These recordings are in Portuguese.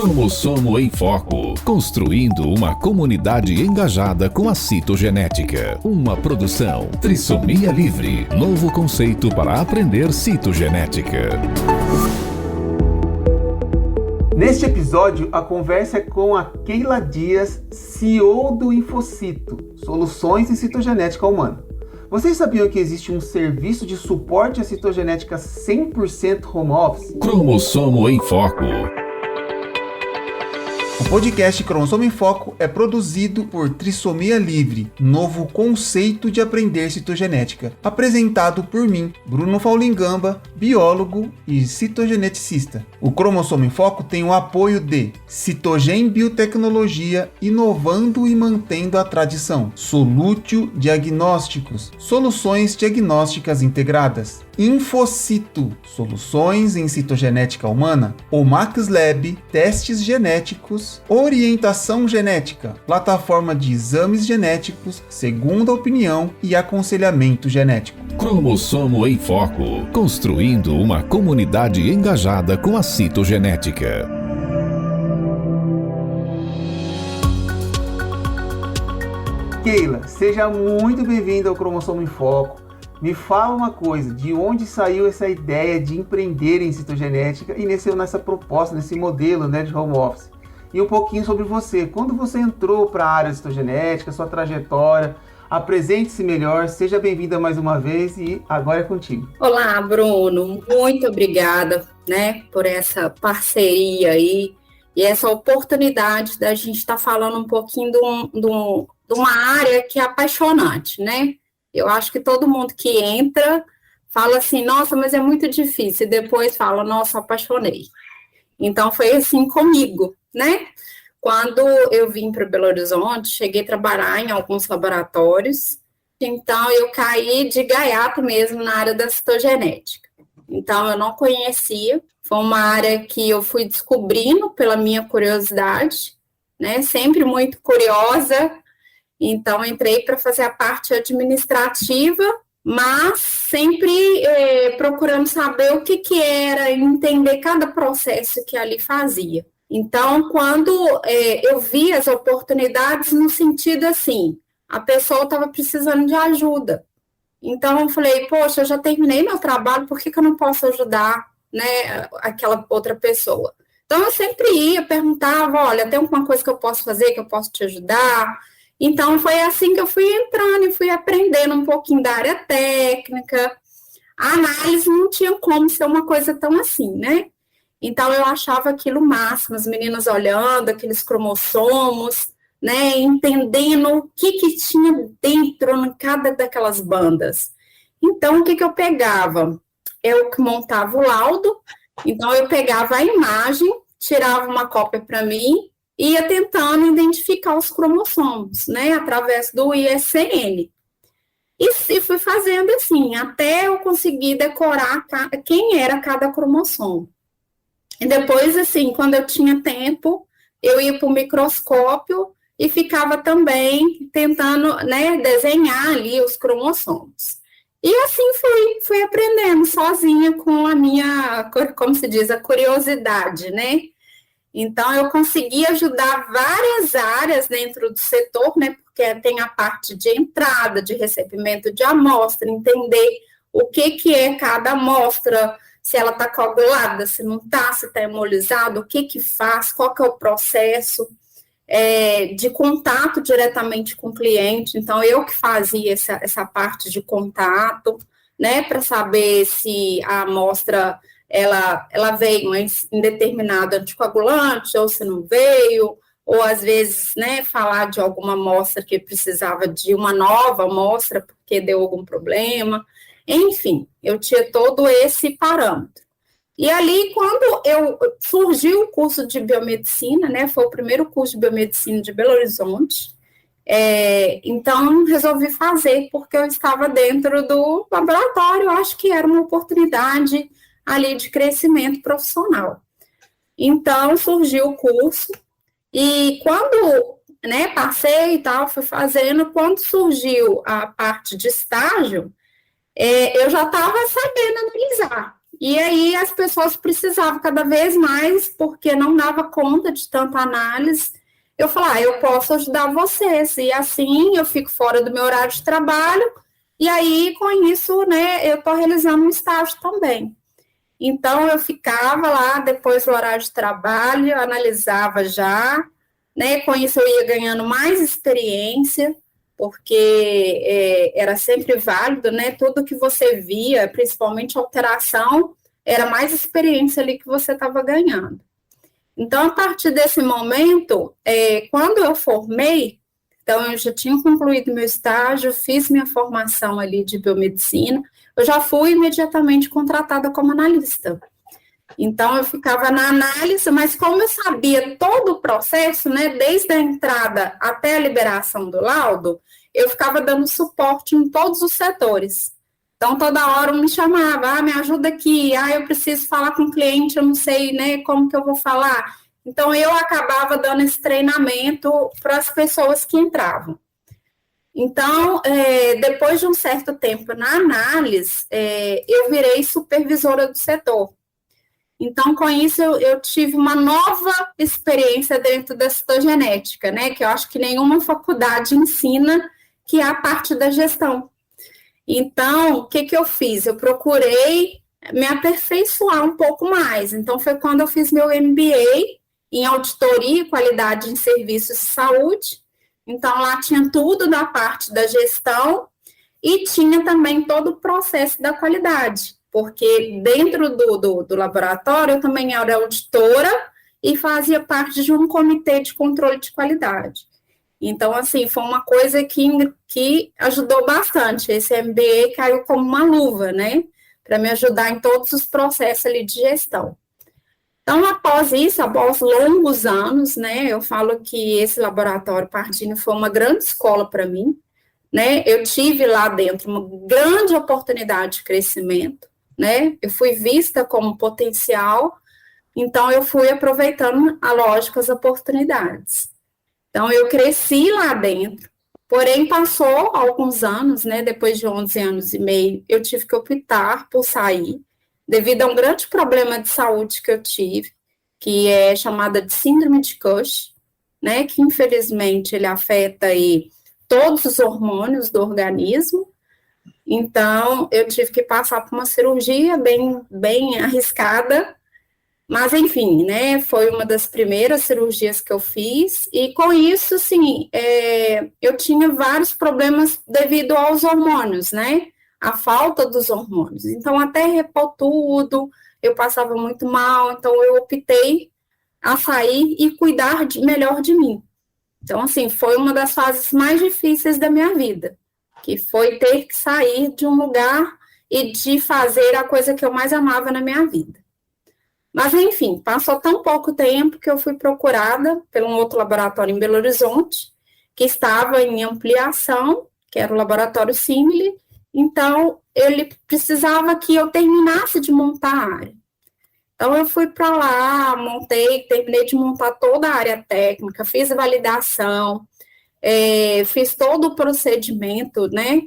Cromossomo em Foco, construindo uma comunidade engajada com a citogenética. Uma produção Trissomia Livre, novo conceito para aprender citogenética. Neste episódio, a conversa é com a Keila Dias, CEO do Infocito, Soluções em Citogenética Humana. Vocês sabiam que existe um serviço de suporte à citogenética 100% home office? Cromossomo em Foco. O podcast Cromossomo em Foco é produzido por Trissomia Livre, novo conceito de aprender citogenética, apresentado por mim, Bruno Faulingamba, biólogo e citogeneticista. O Cromossomo em Foco tem o apoio de Citogen Biotecnologia, inovando e mantendo a tradição, Solútil Diagnósticos, soluções diagnósticas integradas, Infocito, soluções em citogenética humana, o Max Lab, testes genéticos, orientação genética, plataforma de exames genéticos, segunda opinião e aconselhamento genético. Cromossomo em Foco, construindo uma comunidade engajada com a citogenética. Keila, seja muito bem-vinda ao Cromossomo em Foco. Me fala uma coisa, de onde saiu essa ideia de empreender em citogenética e nessa proposta, nesse modelo, né, de home office? E um pouquinho sobre você. Quando você entrou para a área de citogenética, sua trajetória, apresente-se melhor, seja bem-vinda mais uma vez e agora é contigo. Olá, Bruno, muito obrigada, né, por essa parceria aí e essa oportunidade da gente estar falando um pouquinho de uma área que é apaixonante, né? Eu acho que todo mundo que entra fala assim, nossa, mas é muito difícil, e depois fala, nossa, apaixonei. Então, foi assim comigo, né? Quando eu vim para Belo Horizonte, cheguei a trabalhar em alguns laboratórios, então eu caí de gaiato mesmo na área da citogenética. Então, eu não conhecia, foi uma área que eu fui descobrindo pela minha curiosidade, né? Sempre muito curiosa. Então, entrei para fazer a parte administrativa, mas sempre procurando saber o que era, entender cada processo que ali fazia. Então, quando eu vi as oportunidades no sentido assim, a pessoa estava precisando de ajuda. Então, eu falei, poxa, eu já terminei meu trabalho, por que eu não posso ajudar, né, aquela outra pessoa? Então, eu sempre ia, perguntava, olha, tem alguma coisa que eu posso fazer, que eu posso te ajudar? Então, foi assim que eu fui entrando e fui aprendendo um pouquinho da área técnica. A análise não tinha como ser uma coisa tão assim, né? Então, eu achava aquilo máximo, as meninas olhando, aqueles cromossomos, né? Entendendo o que tinha dentro em cada daquelas bandas. Então, o que eu pegava? Eu que montava o laudo, então eu pegava a imagem, tirava uma cópia para mim, ia tentando identificar os cromossomos, né, através do ISN. E fui fazendo assim, até eu conseguir decorar quem era cada cromossomo. E depois, assim, quando eu tinha tempo, eu ia para o microscópio e ficava também tentando, né, desenhar ali os cromossomos. E assim fui aprendendo sozinha com a minha, como se diz, a curiosidade, né? Então, eu consegui ajudar várias áreas dentro do setor, né, porque tem a parte de entrada, de recebimento de amostra, entender o que é cada amostra, se ela está coagulada, se não está, se está hemolizado, o que faz, qual que é o processo de contato diretamente com o cliente. Então, eu que fazia essa parte de contato, né, para saber se a amostra ela veio em determinado anticoagulante, ou se não veio, ou às vezes, né, falar de alguma amostra que precisava de uma nova amostra, porque deu algum problema. Enfim, eu tinha todo esse parâmetro. E ali, quando surgiu o curso de biomedicina, né, foi o primeiro curso de biomedicina de Belo Horizonte, então resolvi fazer, porque eu estava dentro do laboratório, acho que era uma oportunidade ali de crescimento profissional. Então, surgiu o curso, e quando, né, passei e tal, fui fazendo, quando surgiu a parte de estágio, eu já estava sabendo analisar. E aí as pessoas precisavam cada vez mais, porque não dava conta de tanta análise. Eu falei, eu posso ajudar vocês, e assim eu fico fora do meu horário de trabalho, e aí com isso, né, eu estou realizando um estágio também. Então eu ficava lá depois do horário de trabalho, analisava já, né, com isso eu ia ganhando mais experiência, porque era sempre válido, né, tudo que você via, principalmente alteração, era mais experiência ali que você estava ganhando. Então, a partir desse momento, quando eu formei, então eu já tinha concluído meu estágio, fiz minha formação ali de biomedicina, eu já fui imediatamente contratada como analista. Então, eu ficava na análise, mas como eu sabia todo o processo, né, desde a entrada até a liberação do laudo, eu ficava dando suporte em todos os setores. Então, toda hora me chamava, me ajuda aqui, eu preciso falar com o cliente, eu não sei, né, como que eu vou falar. Então, eu acabava dando esse treinamento para as pessoas que entravam. Então, depois de um certo tempo na análise, eu virei supervisora do setor. Então, com isso, eu tive uma nova experiência dentro da citogenética, né, que eu acho que nenhuma faculdade ensina, que é a parte da gestão. Então, o que eu fiz? Eu procurei me aperfeiçoar um pouco mais. Então, foi quando eu fiz meu MBA em auditoria e qualidade em serviços de saúde. Então, lá tinha tudo da parte da gestão e tinha também todo o processo da qualidade, porque dentro do laboratório eu também era auditora e fazia parte de um comitê de controle de qualidade. Então, assim, foi uma coisa que ajudou bastante. Esse MBA caiu como uma luva, né? Para me ajudar em todos os processos ali de gestão. Então, após isso, após longos anos, né? Eu falo que esse laboratório Pardini foi uma grande escola para mim, né? Eu tive lá dentro uma grande oportunidade de crescimento, né? Eu fui vista como potencial, então eu fui aproveitando, lógico, as oportunidades. Então, eu cresci lá dentro, porém, passou alguns anos, né, depois de 11 anos e meio, eu tive que optar por sair, devido a um grande problema de saúde que eu tive, que é chamada de síndrome de Cush, né, que infelizmente ele afeta aí todos os hormônios do organismo. Então, eu tive que passar por uma cirurgia bem arriscada, mas, enfim, né, foi uma das primeiras cirurgias que eu fiz, e com isso, sim, eu tinha vários problemas devido aos hormônios, né, a falta dos hormônios. Então, até repor tudo, eu passava muito mal, então eu optei a sair e cuidar melhor de mim. Então, assim, foi uma das fases mais difíceis da minha vida, que foi ter que sair de um lugar e de fazer a coisa que eu mais amava na minha vida. Mas, enfim, passou tão pouco tempo que eu fui procurada por um outro laboratório em Belo Horizonte, que estava em ampliação, que era o laboratório Simile, então ele precisava que eu terminasse de montar a área. Então, eu fui para lá, terminei de montar toda a área técnica, fiz validação, fiz todo o procedimento, né,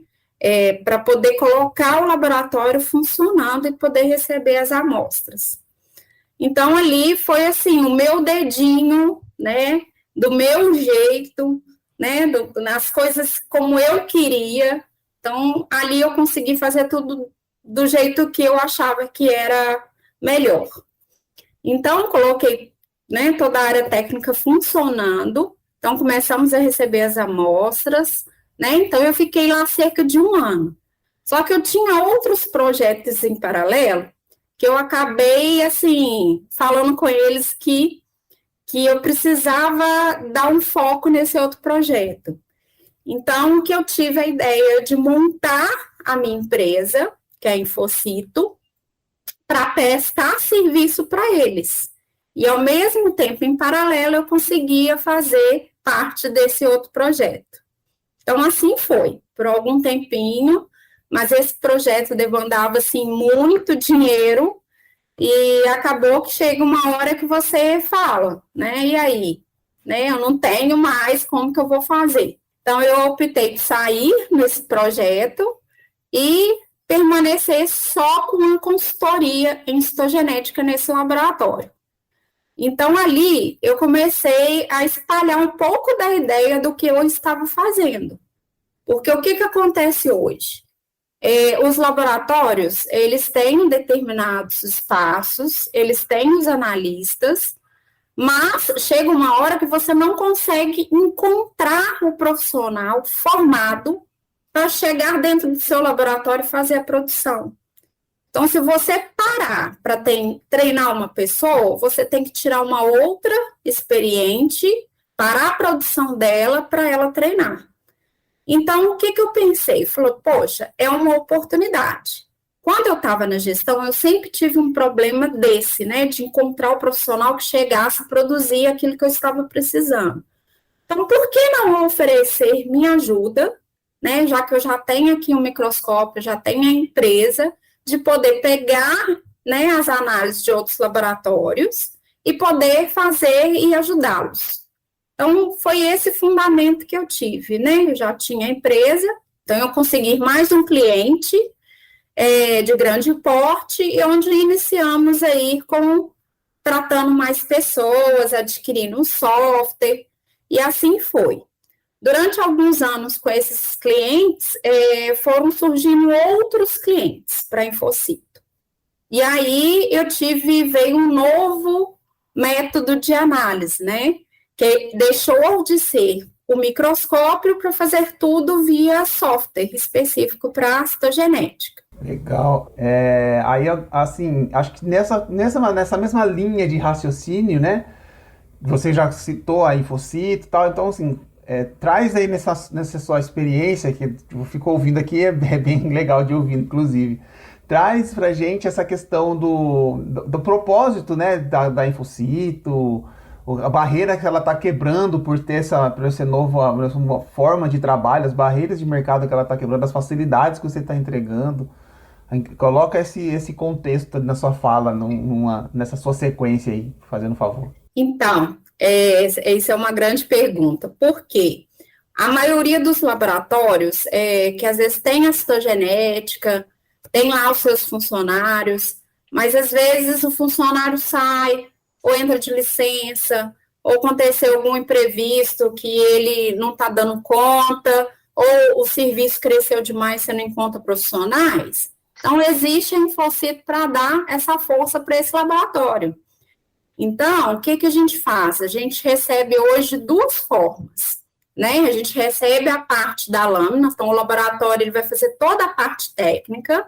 para poder colocar o laboratório funcionando e poder receber as amostras. Então, ali foi assim, o meu dedinho, né, do meu jeito, né, nas coisas como eu queria. Então, ali eu consegui fazer tudo do jeito que eu achava que era melhor. Então, coloquei, né, toda a área técnica funcionando. Então, começamos a receber as amostras, né, então eu fiquei lá cerca de 1 ano. Só que eu tinha outros projetos em paralelo, que eu acabei, assim, falando com eles que eu precisava dar um foco nesse outro projeto. Então, que eu tive a ideia de montar a minha empresa, que é a Infocito, para prestar serviço para eles. E, ao mesmo tempo, em paralelo, eu conseguia fazer parte desse outro projeto. Então, assim foi, por algum tempinho, mas esse projeto demandava, assim, muito dinheiro, e acabou que chega uma hora que você fala, né, e aí? Né, eu não tenho mais, como que eu vou fazer? Então, eu optei por sair nesse projeto e permanecer só com uma consultoria em citogenética nesse laboratório. Então, ali, eu comecei a espalhar um pouco da ideia do que eu estava fazendo. Porque o que acontece hoje? Os laboratórios, eles têm determinados espaços, eles têm os analistas, mas chega uma hora que você não consegue encontrar o profissional formado para chegar dentro do seu laboratório e fazer a produção. Então, se você parar para treinar uma pessoa, você tem que tirar uma outra experiente, parar a produção dela para ela treinar. Então, o que eu pensei? Falei, poxa, é uma oportunidade. Quando eu estava na gestão, eu sempre tive um problema desse, né, de encontrar o profissional que chegasse a produzir aquilo que eu estava precisando. Então, por que não oferecer minha ajuda, né, já que eu já tenho aqui um microscópio, já tenho a empresa, de poder pegar, né, as análises de outros laboratórios e poder fazer e ajudá-los. Então, foi esse fundamento que eu tive, né? Eu já tinha a empresa, então eu consegui mais um cliente de grande porte, e onde iniciamos aí tratando mais pessoas, adquirindo um software, e assim foi. Durante alguns anos com esses clientes, foram surgindo outros clientes para a Infocito. E aí veio um novo método de análise, né? Que deixou de ser o microscópio para fazer tudo via software específico para citogenética. Legal. Aí, assim, acho que nessa mesma linha de raciocínio, né? Você já citou a Infocito e tal, então, assim, traz aí nessa sua experiência, que eu fico ouvindo aqui, é bem legal de ouvir, inclusive. Traz pra gente essa questão do propósito, né, da Infocito, a barreira que ela está quebrando por ter essa nova forma de trabalho, as barreiras de mercado que ela está quebrando, as facilidades que você está entregando. Coloca esse contexto na sua fala, nessa sua sequência aí, fazendo um favor. Então, isso é uma grande pergunta. Por quê? A maioria dos laboratórios, que às vezes tem a citogenética, tem lá os seus funcionários, mas às vezes o funcionário sai, ou entra de licença, ou aconteceu algum imprevisto que ele não está dando conta, ou o serviço cresceu demais, você não encontra profissionais. Então, existe a Infocito para dar essa força para esse laboratório. Então, o que a gente faz? A gente recebe hoje duas formas, né? A gente recebe a parte da lâmina, então o laboratório ele vai fazer toda a parte técnica,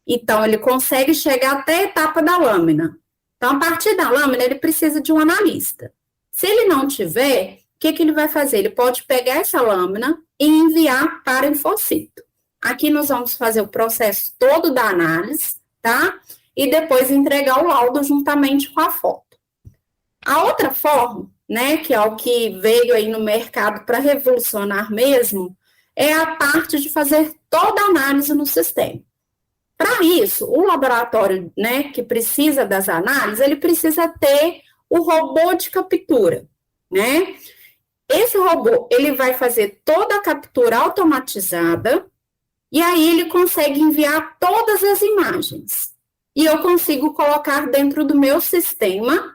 então ele consegue chegar até a etapa da lâmina. Então, a partir da lâmina, ele precisa de um analista. Se ele não tiver, o que ele vai fazer? Ele pode pegar essa lâmina e enviar para a Infocito. Aqui nós vamos fazer o processo todo da análise, tá? E depois entregar o laudo juntamente com a foto. A outra forma, né, que é o que veio aí no mercado para revolucionar mesmo, é a parte de fazer toda a análise no sistema. Para isso, o laboratório, né, que precisa das análises, ele precisa ter o robô de captura, né? Esse robô, ele vai fazer toda a captura automatizada, e aí ele consegue enviar todas as imagens. E eu consigo colocar dentro do meu sistema,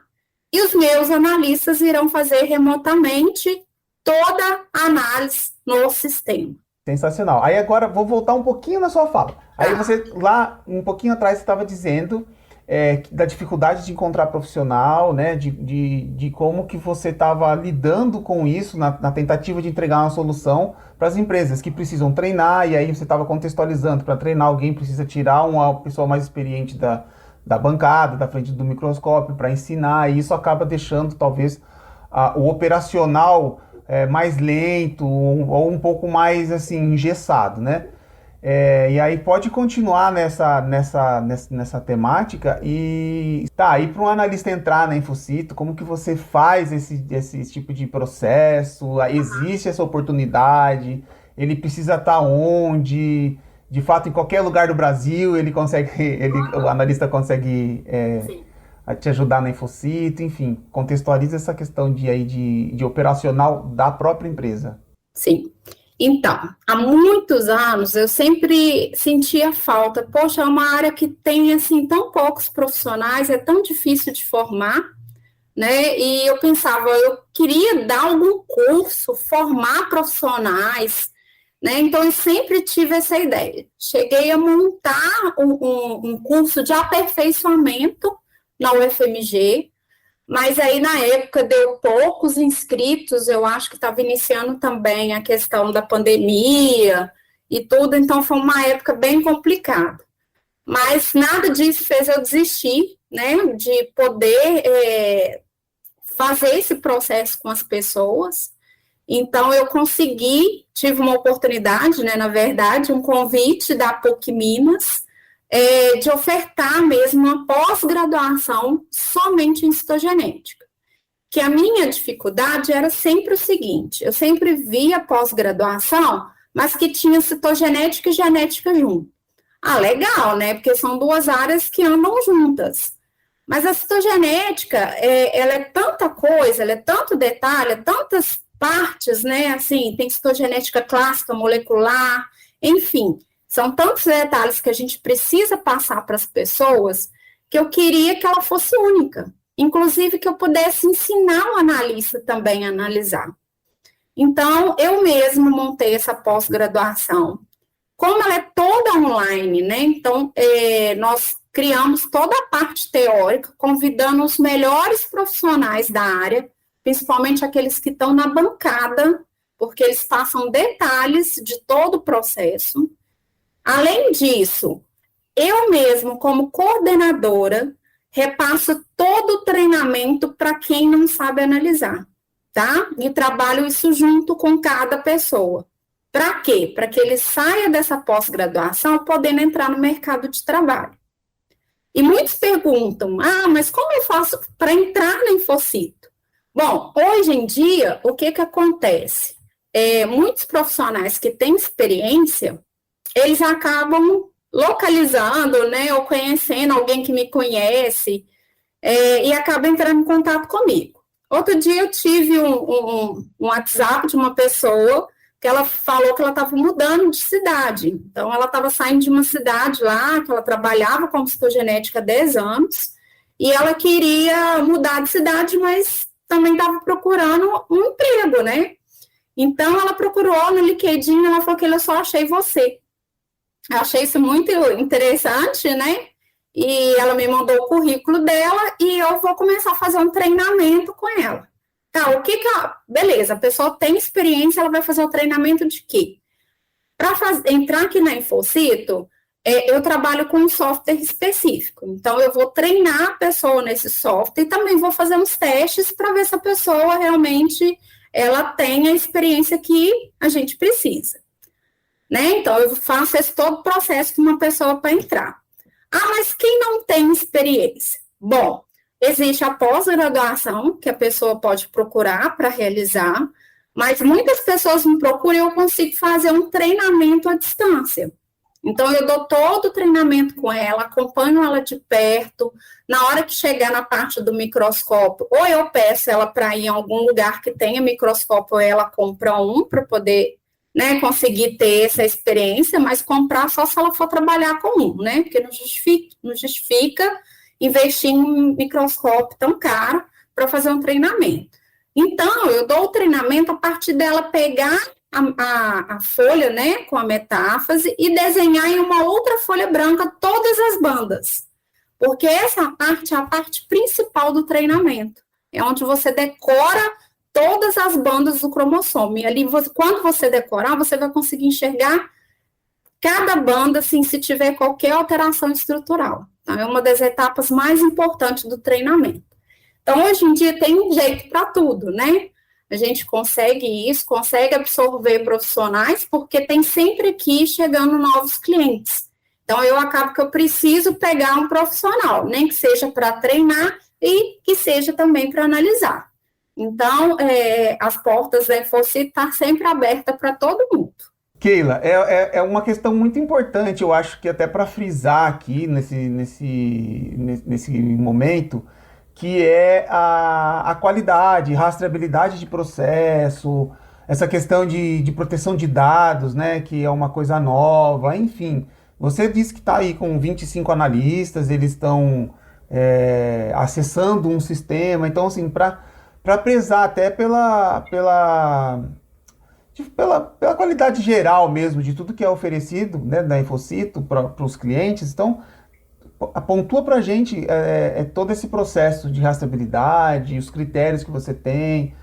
e os meus analistas irão fazer remotamente toda a análise no sistema. Sensacional. Aí agora vou voltar um pouquinho na sua fala. Aí você, lá um pouquinho atrás, você estava dizendo da dificuldade de encontrar profissional, né? De como que você estava lidando com isso na tentativa de entregar uma solução para as empresas que precisam treinar, e aí você estava contextualizando, para treinar alguém precisa tirar uma pessoa mais experiente da bancada, da frente do microscópio, para ensinar, e isso acaba deixando talvez o operacional mais lento ou um pouco mais assim engessado, né? E aí pode continuar nessa temática e aí para um analista entrar na Infocito, como que você faz esse tipo de processo? Existe essa oportunidade? Ele precisa estar onde? De fato, em qualquer lugar do Brasil o analista consegue te ajudar na Infocito, enfim, contextualiza essa questão de operacional da própria empresa. Sim. Então, há muitos anos eu sempre sentia falta. Poxa, é uma área que tem assim tão poucos profissionais, é tão difícil de formar, né? E eu pensava, eu queria dar algum curso, formar profissionais, né? Então eu sempre tive essa ideia. Cheguei a montar um curso de aperfeiçoamento na UFMG, mas aí na época deu poucos inscritos, eu acho que estava iniciando também a questão da pandemia e tudo, então foi uma época bem complicada. Mas nada disso fez eu desistir, né, de poder fazer esse processo com as pessoas. Então eu consegui, tive uma oportunidade, né, na verdade, um convite da PUC Minas, de ofertar mesmo uma pós-graduação somente em citogenética. Que a minha dificuldade era sempre o seguinte, eu sempre via pós-graduação, mas que tinha citogenética e genética junto. Ah, legal, né? Porque são duas áreas que andam juntas. Mas a citogenética, ela é tanta coisa, ela é tanto detalhe, é tantas partes, né? Assim, tem citogenética clássica, molecular, enfim. São tantos detalhes que a gente precisa passar para as pessoas que eu queria que ela fosse única. Inclusive que eu pudesse ensinar o analista também a analisar. Então, eu mesmo montei essa pós-graduação. Como ela é toda online, né? Então, nós criamos toda a parte teórica, convidando os melhores profissionais da área, principalmente aqueles que estão na bancada, porque eles passam detalhes de todo o processo. Além disso, eu mesmo, como coordenadora, repasso todo o treinamento para quem não sabe analisar, tá? E trabalho isso junto com cada pessoa. Para quê? Para que ele saia dessa pós-graduação podendo entrar no mercado de trabalho. E muitos perguntam, mas como eu faço para entrar na Infocito? Bom, hoje em dia, o que acontece? Muitos profissionais que têm experiência, eles acabam localizando, né, ou conhecendo alguém que me conhece, e acaba entrando em contato comigo. Outro dia eu tive um WhatsApp de uma pessoa que ela falou que ela estava mudando de cidade. Então, ela estava saindo de uma cidade lá, que ela trabalhava como citogenética há 10 anos, e ela queria mudar de cidade, mas também estava procurando um emprego, né? Então, ela procurou no LinkedIn, ela falou que eu só achei você. Eu achei isso muito interessante, né? E ela me mandou o currículo dela e eu vou começar a fazer um treinamento com ela. Tá, beleza, a pessoa tem experiência, ela vai fazer o treinamento de quê? Para entrar aqui na Infocito, eu trabalho com um software específico. Então, eu vou treinar a pessoa nesse software e também vou fazer uns testes para ver se a pessoa realmente ela tem a experiência que a gente precisa. Né? Então, eu faço esse todo processo com uma pessoa para entrar. Mas quem não tem experiência? Bom, existe a pós-graduação, que a pessoa pode procurar para realizar, mas muitas pessoas me procuram e eu consigo fazer um treinamento à distância. Então, eu dou todo o treinamento com ela, acompanho ela de perto. Na hora que chegar na parte do microscópio, ou eu peço ela para ir em algum lugar que tenha microscópio, ou ela compra um para poder, né, conseguir ter essa experiência, mas comprar só se ela for trabalhar com um, né? Porque não justifica investir em um microscópio tão caro para fazer um treinamento. Então, eu dou o treinamento a partir dela pegar a folha, né, com a metáfase e desenhar em uma outra folha branca todas as bandas. Porque essa parte é a parte principal do treinamento. É onde você decora todas as bandas do cromossomo. E ali, quando você decorar, você vai conseguir enxergar cada banda, assim, se tiver qualquer alteração estrutural. Então, é uma das etapas mais importantes do treinamento. Então, hoje em dia, tem um jeito para tudo, né? A gente consegue isso, consegue absorver profissionais, porque tem sempre aqui chegando novos clientes. Então, eu acabo que eu preciso pegar um profissional, nem que seja para treinar e que seja também para analisar. Então, as portas da Infocito estão sempre abertas para todo mundo. Keila, é uma questão muito importante, eu acho que até para frisar aqui nesse momento, que é a qualidade, rastreabilidade de processo, essa questão de proteção de dados, né, que é uma coisa nova, enfim. Você disse que está aí com 25 analistas, eles estão acessando um sistema, então, assim, para prezar até pela qualidade geral mesmo de tudo que é oferecido, né, da Infocito para os clientes, então, pontua para a gente todo esse processo de rastreabilidade, os critérios que você tem,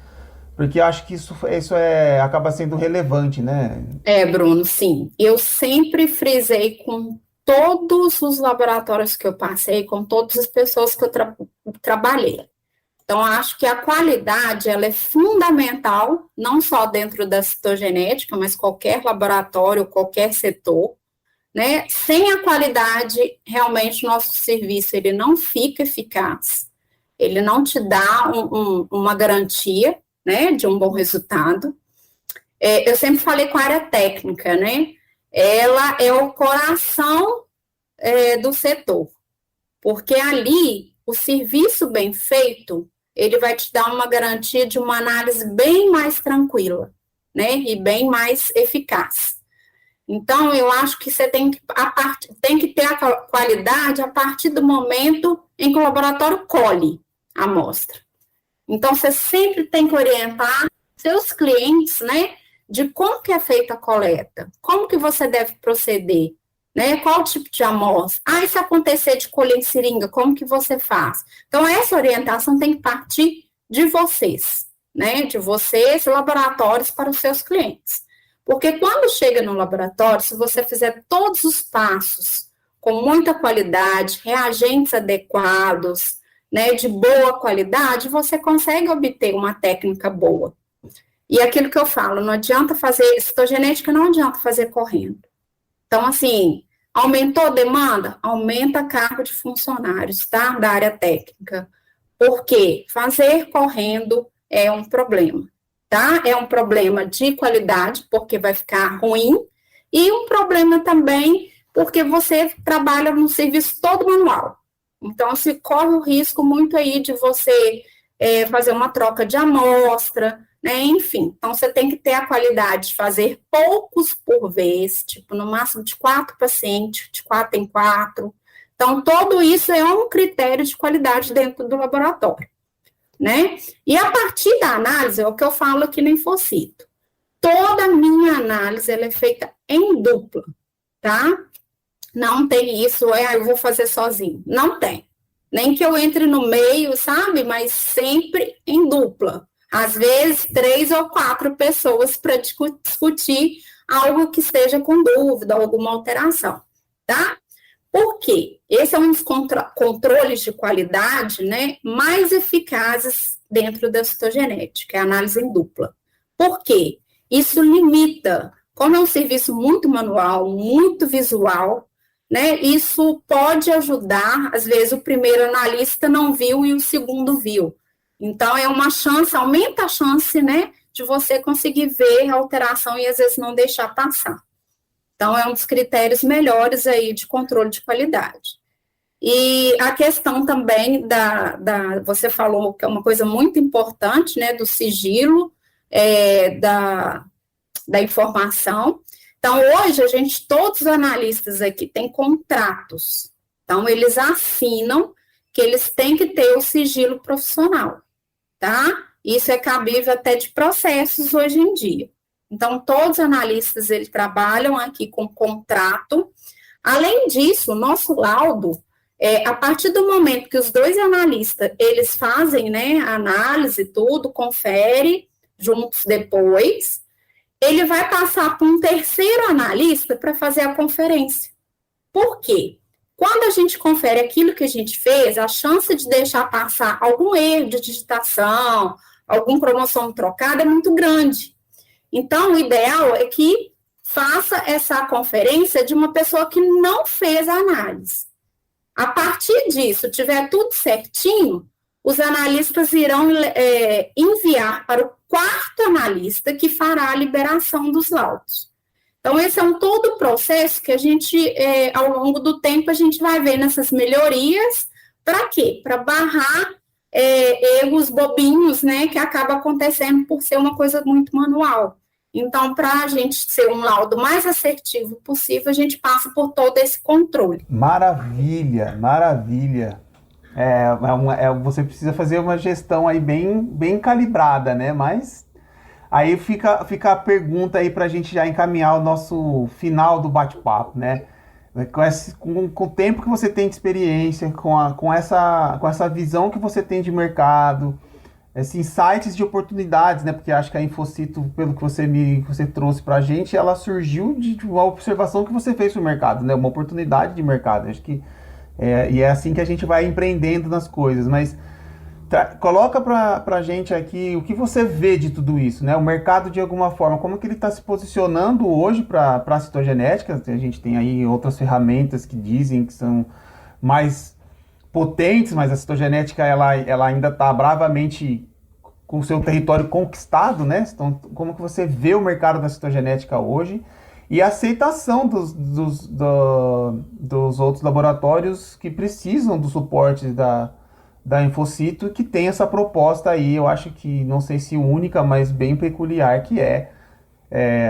porque eu acho que isso acaba sendo relevante, né? Bruno, sim. Eu sempre frisei com todos os laboratórios que eu passei, com todas as pessoas que eu trabalhei. Então, acho que a qualidade, ela é fundamental, não só dentro da citogenética, mas qualquer laboratório, qualquer setor, né? Sem a qualidade, realmente, o nosso serviço, ele não fica eficaz, ele não te dá uma garantia, né, de um bom resultado. Eu sempre falei com a área técnica, né? Ela é o coração do setor, porque ali, o serviço bem feito, ele vai te dar uma garantia de uma análise bem mais tranquila, né, e bem mais eficaz. Então, eu acho que você tem que ter a qualidade a partir do momento em que o laboratório colhe a amostra. Então, você sempre tem que orientar seus clientes, né, de como que é feita a coleta, como que você deve proceder, né, qual tipo de amostra. E se acontecer de colher em seringa, como que você faz? Então, essa orientação tem que partir de vocês, né, de vocês, laboratórios, para os seus clientes. Porque quando chega no laboratório, se você fizer todos os passos com muita qualidade, reagentes adequados, né, de boa qualidade, você consegue obter uma técnica boa. E aquilo que eu falo, não adianta fazer, citogenética não adianta fazer correndo. Então, assim, aumentou a demanda? Aumenta a carga de funcionários, tá, da área técnica. Porque fazer correndo é um problema, tá? É um problema de qualidade, porque vai ficar ruim, e um problema também porque você trabalha no serviço todo manual. Então, se corre o risco muito aí de você fazer uma troca de amostra, né? Enfim, então você tem que ter a qualidade de fazer poucos por vez, tipo, no máximo de 4 pacientes, de 4 em 4. Então, tudo isso é um critério de qualidade dentro do laboratório, né? E a partir da análise, é o que eu falo aqui no Infocito. Toda a minha análise, ela é feita em dupla, tá? Não tem isso, eu vou fazer sozinho. Não tem. Nem que eu entre no meio, sabe? Mas sempre em dupla. Às vezes, 3 ou 4 pessoas para discutir algo que esteja com dúvida, alguma alteração, tá? Por quê? Esse é um dos controles de qualidade, né, mais eficazes dentro da citogenética, é a análise em dupla. Por quê? Isso limita, como é um serviço muito manual, muito visual, né, isso pode ajudar, às vezes o primeiro analista não viu e o segundo viu. Então, é uma chance, aumenta a chance, né, de você conseguir ver a alteração e às vezes não deixar passar. Então, é um dos critérios melhores aí de controle de qualidade. E a questão também você falou que é uma coisa muito importante, né, do sigilo, da informação. Então, hoje, todos os analistas aqui têm contratos. Então, eles assinam que eles têm que ter o sigilo profissional, tá? Isso é cabível até de processos hoje em dia. Então, todos os analistas, eles trabalham aqui com contrato. Além disso, o nosso laudo, a partir do momento que os 2 analistas, eles fazem, né, a análise, tudo, confere juntos depois, ele vai passar para um terceiro analista para fazer a conferência. Por quê? Quando a gente confere aquilo que a gente fez, a chance de deixar passar algum erro de digitação, algum cromossomo trocado é muito grande. Então, o ideal é que faça essa conferência de uma pessoa que não fez a análise. A partir disso, tiver tudo certinho, os analistas irão enviar para o 4º analista que fará a liberação dos laudos. Então, esse é todo o processo que a gente, ao longo do tempo, a gente vai ver nessas melhorias. Para quê? Para barrar erros bobinhos, né, que acaba acontecendo por ser uma coisa muito manual. Então, para a gente ser um laudo mais assertivo possível, a gente passa por todo esse controle. Maravilha, maravilha. Você precisa fazer uma gestão aí bem calibrada, né? Mas aí fica a pergunta aí para a gente já encaminhar o nosso final do bate-papo, né? Com o tempo que você tem de experiência, com essa visão que você tem de mercado, esses insights de oportunidades, né? Porque acho que a Infocito, pelo que você trouxe para a gente, ela surgiu de uma observação que você fez no mercado, né? Uma oportunidade de mercado. Acho que e é assim que a gente vai empreendendo nas coisas. Mas coloca para a gente aqui o que você vê de tudo isso, né? O mercado, de alguma forma, como que ele está se posicionando hoje para a citogenética? A gente tem aí outras ferramentas que dizem que são mais potentes, mas a citogenética ela ainda está bravamente com o seu território conquistado, né? Então, como que você vê o mercado da citogenética hoje e a aceitação dos outros laboratórios que precisam do suporte da Infocito, que tem essa proposta aí, eu acho que, não sei se única, mas bem peculiar, que é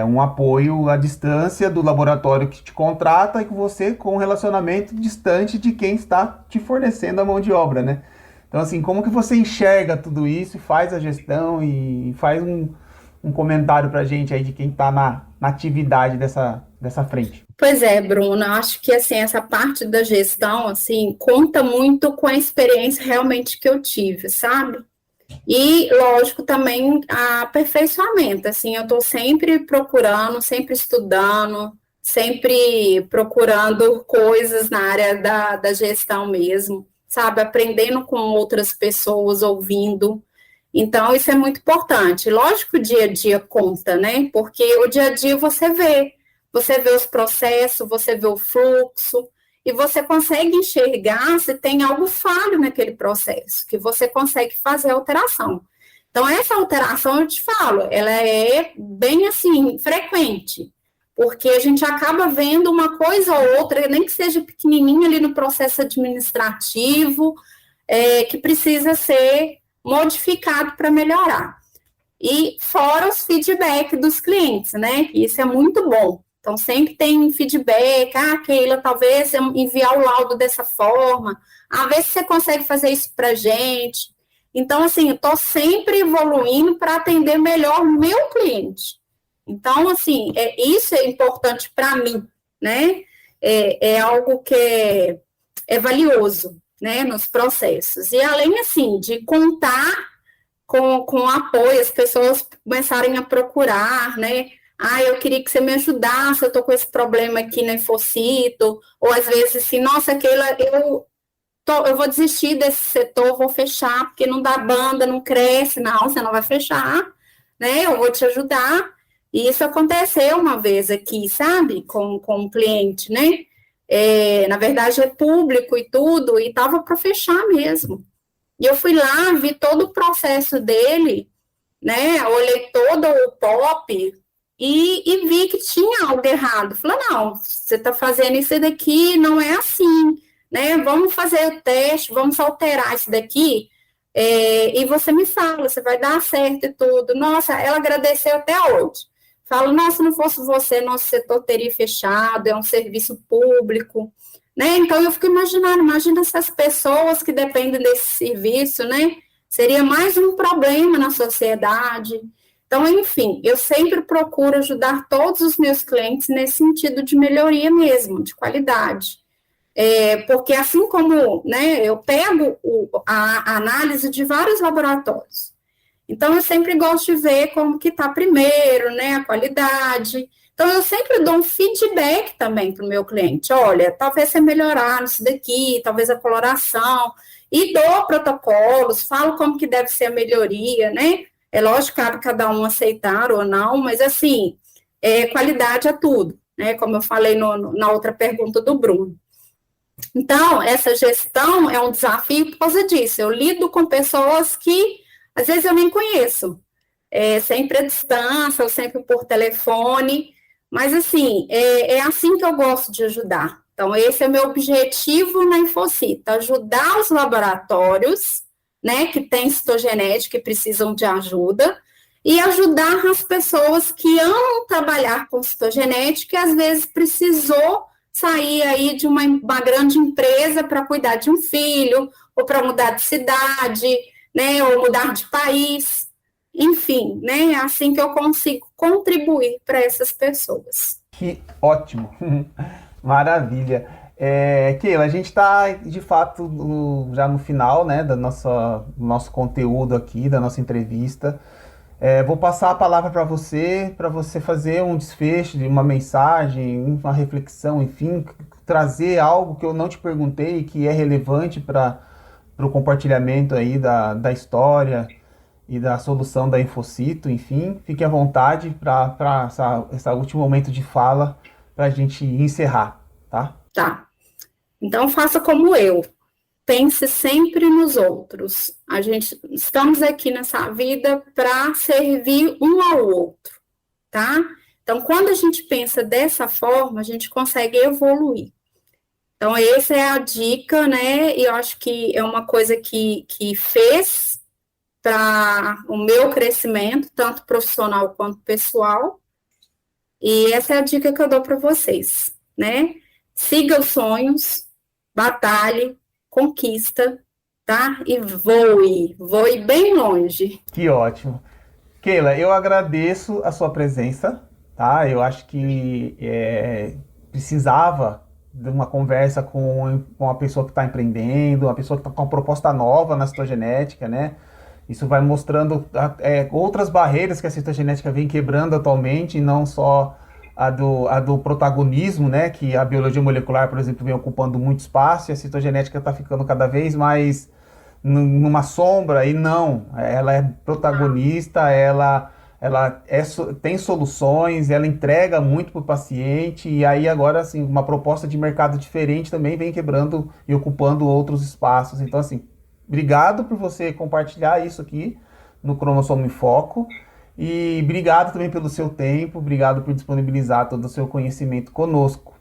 um apoio à distância do laboratório que te contrata e com você com um relacionamento distante de quem está te fornecendo a mão de obra, né? Então, assim, como que você enxerga tudo isso e faz a gestão e faz um comentário para a gente aí de quem está na atividade dessa frente? Pois é, Bruna, acho que, assim, essa parte da gestão, assim, conta muito com a experiência realmente que eu tive, sabe? E, lógico, também aperfeiçoamento, assim, eu estou sempre procurando, sempre estudando, sempre procurando coisas na área da gestão mesmo, sabe, aprendendo com outras pessoas, ouvindo, então isso é muito importante. Lógico que o dia a dia conta, né, porque o dia a dia você vê os processos, você vê o fluxo, e você consegue enxergar se tem algo falho naquele processo, que você consegue fazer alteração. Então, essa alteração, eu te falo, ela é bem, assim, frequente, porque a gente acaba vendo uma coisa ou outra, nem que seja pequenininha ali no processo administrativo, que precisa ser modificado para melhorar. E fora os feedback dos clientes, né? Isso é muito bom. Então, sempre tem feedback, Keila, talvez enviar o laudo dessa forma, vê se você consegue fazer isso para a gente. Então, assim, eu estou sempre evoluindo para atender melhor o meu cliente. Então, assim, isso é importante para mim, né? É algo que é valioso, né, nos processos. E além, assim, de contar com apoio, as pessoas começarem a procurar, né? Eu queria que você me ajudasse, eu estou com esse problema aqui na Infocito, ou às vezes assim, nossa, Keila, eu vou desistir desse setor, vou fechar, porque não dá banda, não cresce, não, você não vai fechar, né, eu vou te ajudar, e isso aconteceu uma vez aqui, sabe, com um cliente, né, na verdade é público e tudo, e estava para fechar mesmo, e eu fui lá, vi todo o processo dele, né, olhei todo o POP, e vi que tinha algo errado. Falei, não, você está fazendo isso daqui, não é assim, né? Vamos fazer o teste, vamos alterar isso daqui, e você me fala, você vai dar certo e tudo. Nossa, ela agradeceu até hoje. Falo, nossa, se não fosse você, nosso setor teria fechado, é um serviço público, né? Então, eu fico imaginando, imagina essas pessoas que dependem desse serviço, né? Seria mais um problema na sociedade. Então, enfim, eu sempre procuro ajudar todos os meus clientes nesse sentido de melhoria mesmo, de qualidade. Porque assim como, né, eu pego a análise de vários laboratórios, então eu sempre gosto de ver como que está primeiro, né, a qualidade. Então, eu sempre dou um feedback também para o meu cliente. Olha, talvez você melhorar isso daqui, talvez a coloração, e dou protocolos, falo como que deve ser a melhoria, né? É lógico que cabe cada um aceitar ou não, mas assim, qualidade é tudo, né? Como eu falei na outra pergunta do Bruno. Então, essa gestão é um desafio por causa disso. Eu lido com pessoas que, às vezes, eu nem conheço. Sempre à distância, ou sempre por telefone, mas assim, é assim que eu gosto de ajudar. Então, esse é o meu objetivo na Infocito, ajudar os laboratórios, né, que têm citogenética e precisam de ajuda, e ajudar as pessoas que amam trabalhar com citogenética e às vezes precisou sair aí de uma grande empresa para cuidar de um filho, ou para mudar de cidade, né, ou mudar de país, enfim, né, é assim que eu consigo contribuir para essas pessoas. Que ótimo, maravilha. Keila, a gente está, de fato, já no final, né, do nosso conteúdo aqui, da nossa entrevista. Vou passar a palavra para você fazer um desfecho de uma mensagem, uma reflexão, enfim, trazer algo que eu não te perguntei, que é relevante para o compartilhamento aí da história e da solução da Infocito, enfim. Fique à vontade para esse último momento de fala para a gente encerrar, tá? Tá. Então, faça como eu. Pense sempre nos outros. Estamos aqui nessa vida para servir um ao outro, tá? Então, quando a gente pensa dessa forma, a gente consegue evoluir. Então, essa é a dica, né? E eu acho que é uma coisa que fez para o meu crescimento, tanto profissional quanto pessoal. E essa é a dica que eu dou para vocês, né? Siga os sonhos, batalhe, conquista, tá? E voe bem longe. Que ótimo. Keila, eu agradeço a sua presença, tá? Eu acho que precisava de uma conversa com uma pessoa que está empreendendo, uma pessoa que está com uma proposta nova na citogenética, né? Isso vai mostrando outras barreiras que a citogenética vem quebrando atualmente, e não só a do protagonismo, né? Que a biologia molecular, por exemplo, vem ocupando muito espaço, e a citogenética está ficando cada vez mais numa sombra, e não. Ela é protagonista, ela tem soluções, ela entrega muito para o paciente, e aí agora, assim, uma proposta de mercado diferente também vem quebrando e ocupando outros espaços. Então, assim, obrigado por você compartilhar isso aqui no Cromossomo em Foco, e obrigado também pelo seu tempo, obrigado por disponibilizar todo o seu conhecimento conosco.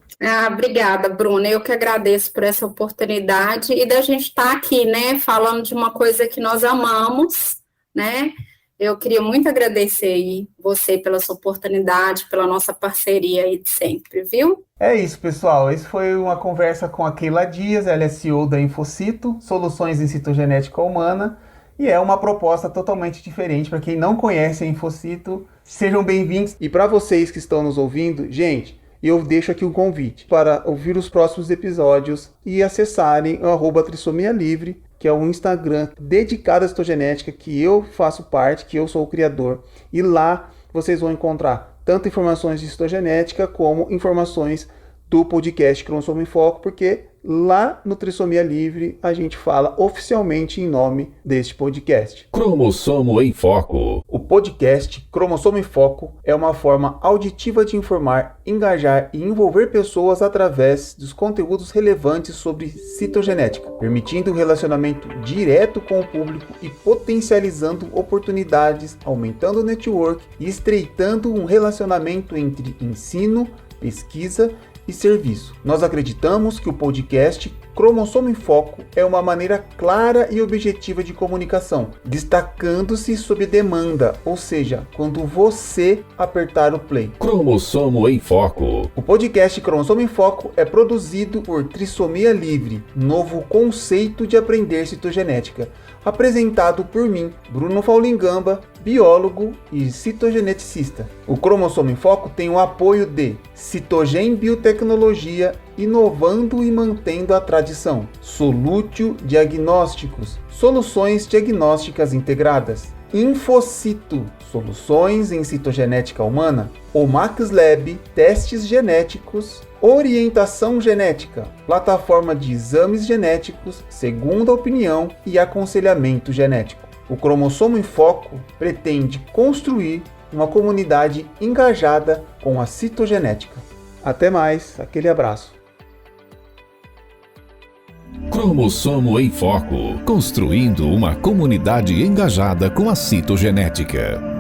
Obrigada, Bruna. Eu que agradeço por essa oportunidade e da gente estar aqui, né, falando de uma coisa que nós amamos, né? Eu queria muito agradecer aí você pela sua oportunidade, pela nossa parceria aí de sempre, viu? É isso, pessoal. Essa foi uma conversa com a Keila Dias, ela é CEO da Infocito, Soluções em Citogenética Humana, e é uma proposta totalmente diferente. Para quem não conhece a Infocito, sejam bem-vindos. E para vocês que estão nos ouvindo, gente, eu deixo aqui um convite para ouvir os próximos episódios e acessarem o @trissomialivre, que é um Instagram dedicado à citogenética, que eu faço parte, que eu sou o criador. E lá vocês vão encontrar tanto informações de citogenética como informações do podcast Cromossomo em Foco, porque lá no Trissomia Livre a gente fala oficialmente em nome deste podcast. Cromossomo em Foco. O podcast Cromossomo em Foco é uma forma auditiva de informar, engajar e envolver pessoas através dos conteúdos relevantes sobre citogenética, permitindo um relacionamento direto com o público e potencializando oportunidades, aumentando o network e estreitando um relacionamento entre ensino, pesquisa e serviço. Nós acreditamos que o podcast Cromossomo em Foco é uma maneira clara e objetiva de comunicação, destacando-se sob demanda, ou seja, quando você apertar o play. Cromossomo em Foco. O podcast Cromossomo em Foco é produzido por Trissomia Livre, novo conceito de aprender citogenética, apresentado por mim, Bruno Faulingamba, biólogo e citogeneticista. O Cromossomo em Foco tem o apoio de Citogen Biotecnologia, inovando e mantendo a tradição. Solútil Diagnósticos, soluções diagnósticas integradas. Infocito, soluções em citogenética humana. O Max Lab, testes genéticos. Orientação genética, plataforma de exames genéticos, segunda opinião e aconselhamento genético. O Cromossomo em Foco pretende construir uma comunidade engajada com a citogenética. Até mais, aquele abraço. Cromossomo em Foco, construindo uma comunidade engajada com a citogenética.